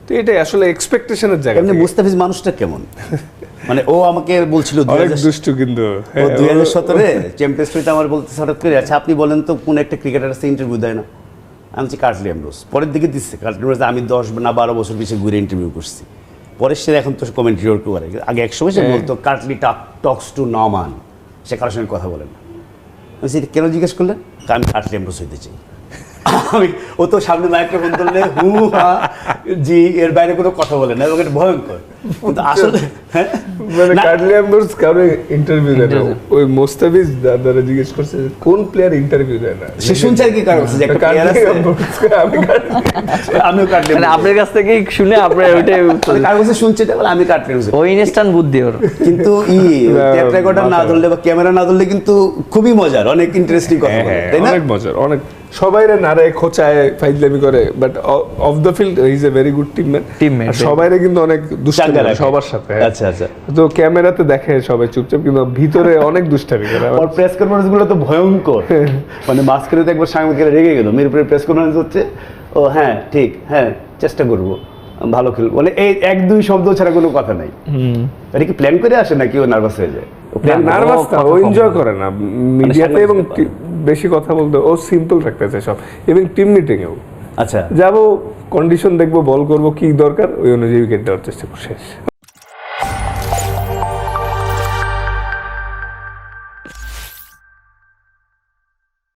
তো এটাই আসলে এক্সপেকটেশনের জায়গা। এমনি মুস্তাফিজ মানুষটা কেমন? মানে ও আমাকে বলছিল অনেক দুষ্টু, কিন্তু 2017-এ চ্যাম্পিয়ন্স ট্রফিতে আমার বলতেছে হঠাৎ করে, আচ্ছা আপনি বলেন তো কোন একটা ক্রিকেটার আছে ইন্টারভিউ দেয় না? আমি বলছি কার্টলি অ্যামব্রোস। পরের দিকে দিচ্ছে কার্টলি অ্যামব্রোস, আমি 10 না 12 বছর পিছিয়ে ঘুরে ইন্টারভিউ করছি। পরে সে এখন তো কমেন্ট্রিও করে, আগে এক সময় সে বলতো কার্টলি টক্স টু নমান, সে কারোর সঙ্গে কথা বলেন না। আমি কেন জিজ্ঞেস করলেন? আমি কার্টলি অ্যামব্রোস হইতে চাই। আমি ও তো সামনে মাইক্রোফোন ধরলে হু হা জি, এর বাইরে কোনো কথা বলে না এবং এটা ভয়ঙ্কর। কিন্তু আসলে মানে কার্টলি অ্যামব্রোস কারো ইন্টারভিউ দেয় না, ওই মুস্তাফিজ দাদারা জিজ্ঞেস করছে কোন প্লেয়ার ইন্টারভিউ দেয় না, সে শুনছে আর কি কারণ যে একটা প্লেয়ার আছে। আমিও কার্টলি মানে আপনার কাছ থেকেই শুনে আপনার ওইটাই কার কাছে শুনছে এটা বলে আমি কার্টলি অ্যামব্রোস। ওই ইনস্ট্যান্ট বুদ্ধি ওর। কিন্তু ট্যাপ রেকর্ডার না ধরলে বা ক্যামেরা না ধরলে কিন্তু খুবই মজার, অনেক ইন্টারেস্টিং কথা বলে, তাই না? অনেক মজার, অনেক সবাইরে নারে খোঁচায় ফাইজলামি করে, but of the field he is a very good teammate. সবাইরে কিন্তু অনেক দুষ্টামি করে সবার সাথে। আচ্ছা আচ্ছা। তো ক্যামেরাতে দেখে সবাই চুপচাপ, কিন্তু ভিতরে অনেক দুষ্টামি করে। আর প্রেস কনফারেন্স গুলো তো ভয়ঙ্কর, মানে মাঝখানে তো একবার সাংবাদিকরা রেগে গেল, মিরপুরে প্রেস কনফারেন্স হচ্ছে, ও হ্যাঁ ঠিক, হ্যাঁ চেষ্টা করবো, ভালো খেলবো, মানে এই 1-2 শব্দ ছাড়া কোনো কথা নাই। এটা কি প্ল্যান করে আসে নাকি ও নার্ভাস হয়ে যায়? নার্ভাস না, ও এনজয় করে না মিডিয়াতে এবং বেশি কথা বলতে, ও সিম্পল রাখতে চায় সব, এবং টিম মিটিং এও। আচ্ছা, যাবো, কন্ডিশন দেখবো, বল করবো, কি দরকার ওই অনুযায়ী উইকেট দেওয়ার চেষ্টা করছে।